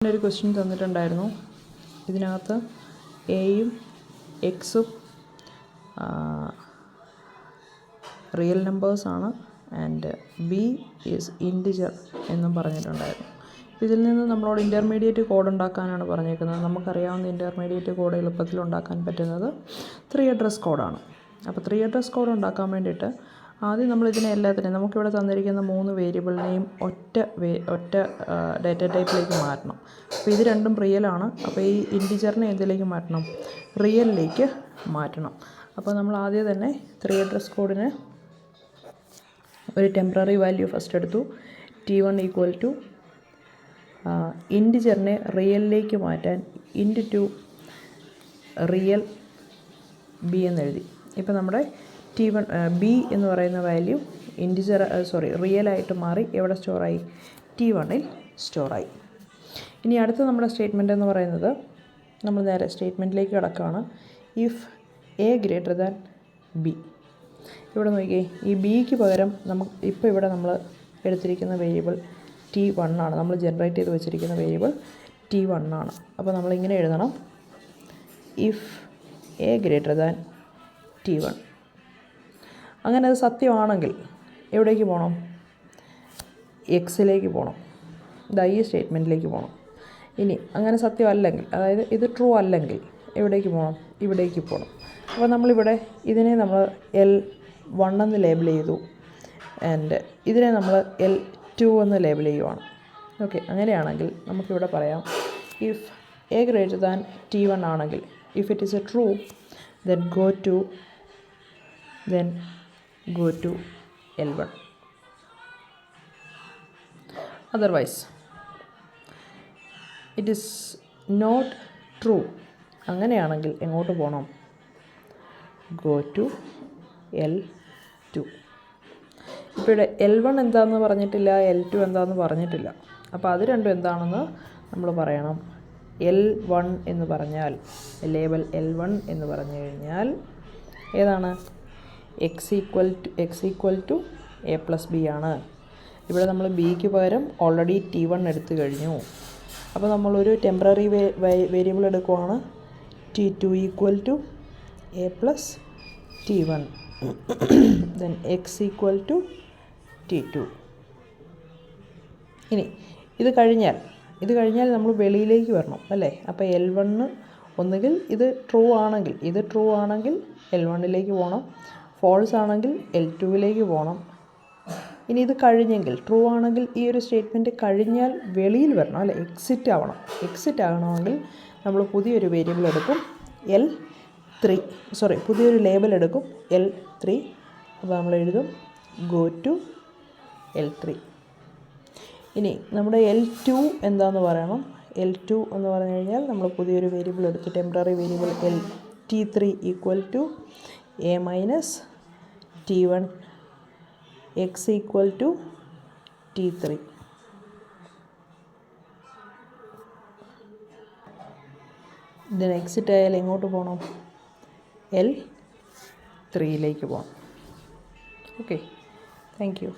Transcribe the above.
ഒരു ക്വസ്റ്റ്യൻ തന്നിട്ടുണ്ടായിരുന്നു. ഇതിനകത്ത് എയും എക്സും റിയൽ നമ്പേഴ്സാണ് ആൻഡ് ബി ഈസ് ഇൻറ്റിജർ എന്നും പറഞ്ഞിട്ടുണ്ടായിരുന്നു. ഇതിൽ നിന്ന് നമ്മളോട് ഇൻ്റർമീഡിയറ്റ് കോഡ് ഉണ്ടാക്കാനാണ് പറഞ്ഞേക്കുന്നത്. നമുക്കറിയാവുന്ന ഇൻ്റർമീഡിയറ്റ് കോഡ് എളുപ്പത്തിൽ ഉണ്ടാക്കാൻ പറ്റുന്നത് 3 അഡ്രസ് കോഡാണ്. അപ്പോൾ 3 അഡ്രസ് കോഡ് ഉണ്ടാക്കാൻ വേണ്ടിയിട്ട് ആദ്യം നമ്മളിതിനെ എല്ലാത്തിനെയും നമുക്കിവിടെ തന്നിരിക്കുന്ന 3 വേരിയബിളിനെയും ഒറ്റ ഡാറ്റ ടൈപ്പിലേക്ക് മാറ്റണം. അപ്പോൾ ഇത് രണ്ടും റിയലാണ്. അപ്പോൾ ഈ ഇൻറ്റിജറിനെ എന്തിലേക്ക് മാറ്റണം? റിയലിലേക്ക് മാറ്റണം. അപ്പോൾ നമ്മൾ ആദ്യം തന്നെ 3 അഡ്രസ് കോഡിന് ഒരു ടെമ്പററി വാല്യൂ ഫസ്റ്റ് എടുത്തു. T1 ഈക്വൽ ടു ഇൻറ്റിജറിനെ റിയലിലേക്ക് മാറ്റാൻ *2 റിയൽ ബി എന്നെഴുതി. ഇപ്പോൾ നമ്മുടെ T1 ബി എന്ന് പറയുന്ന വാല്യൂ റിയലായിട്ട് മാറി എവിടെ സ്റ്റോറായി? T1-ൽ സ്റ്റോറായി. ഇനി അടുത്ത നമ്മുടെ സ്റ്റേറ്റ്മെൻറ്റ് എന്ന് പറയുന്നത് നമ്മൾ നേരെ സ്റ്റേറ്റ്മെൻറ്റിലേക്ക് കിടക്കുകയാണ്. If A greater than B. ഇവിടെ നോക്കിയേ, ഈ ബിക്ക് പകരം ഇവിടെ നമ്മൾ എടുത്തിരിക്കുന്ന വേരിയബിൾ T1 ആണ്. നമ്മൾ ജനറേറ്റ് ചെയ്ത് വെച്ചിരിക്കുന്ന വേരിയബിൾ T1 ആണ്. അപ്പോൾ നമ്മളിങ്ങനെ എഴുതണം, if A greater than T1. അങ്ങനെ അത് സത്യമാണെങ്കിൽ എവിടേക്ക് പോകണം? എക്സിലേക്ക് പോകണം. ഈ സ്റ്റേറ്റ്മെൻറ്റിലേക്ക് പോകണം. ഇനി അങ്ങനെ സത്യമല്ലെങ്കിൽ, അതായത് ഇത് ട്രൂ അല്ലെങ്കിൽ എവിടേക്ക് പോകണം? ഇവിടേക്ക് പോകണം. അപ്പോൾ നമ്മളിവിടെ ഇതിനെ നമ്മൾ L1 എന്ന് ലേബിൾ ചെയ്തു ആൻഡ് ഇതിനെ നമ്മൾ L2 എന്ന് ലേബിൾ ചെയ്യുവാണ്. ഓക്കെ, അങ്ങനെയാണെങ്കിൽ നമുക്കിവിടെ പറയാം, if A greater than T1 ആണെങ്കിൽ, if it is A true, then go to L1. Otherwise it is not true. അങ്ങനെയാണെങ്കിൽ എങ്ങോട്ട് പോകണം? go to L2. ഇപ്പോൾ ഇവിടെ L1 എന്താണെന്ന് പറഞ്ഞിട്ടില്ല, L2 എന്താണെന്ന് പറഞ്ഞിട്ടില്ല. അപ്പോൾ അത് രണ്ടും എന്താണെന്ന് നമ്മൾ പറയണം. L1 എന്ന് പറഞ്ഞാൽ, ലേബൽ L1 എന്ന് പറഞ്ഞു കഴിഞ്ഞാൽ ഏതാണ്? X equal to A plus b ആണ്. ഇവിടെ നമ്മൾ ബിക്ക് പകരം ഓൾറെഡി T1 എടുത്തു കഴിഞ്ഞു. അപ്പോൾ നമ്മളൊരു ടെമ്പററി വേരിയബിൾ എടുക്കുവാണ്. T2 equal to A plus T1 then X equal to T2. ഇനി ഇത് കഴിഞ്ഞാൽ നമ്മൾ വെളിയിലേക്ക് വരണം അല്ലേ? അപ്പോൾ L1 ഒന്നുകിൽ ഇത് ട്രൂ ആണെങ്കിൽ L1ലേക്ക് പോകണം, ഫോൾസ് ആണെങ്കിൽ L2ലേക്ക് പോകണം. ഇനി ഇത് കഴിഞ്ഞെങ്കിൽ, ട്രൂ ആണെങ്കിൽ ഈ ഒരു സ്റ്റേറ്റ്മെൻറ്റ് കഴിഞ്ഞാൽ വെളിയിൽ വരണം അല്ലേ? എക്സിറ്റ് ആകണമെങ്കിൽ നമ്മൾ പുതിയൊരു വേരിയബിൾ എടുക്കും, പുതിയൊരു ലേബൽ എടുക്കും L3. അപ്പോൾ നമ്മൾ എഴുതും go to L3. ഇനി നമ്മുടെ L2 എന്താണെന്ന് പറയണം. L2 എന്ന് പറഞ്ഞു കഴിഞ്ഞാൽ നമ്മൾ പുതിയൊരു വേരിയബിൾ എടുത്ത്, temporary variable T3 equal to A minus T1 X equal to T3. ഇതിന് എക്സിറ്റ് ആയാൽ എങ്ങോട്ട് പോകണം? L3യിലേക്ക് പോകണം. Okay, thank U.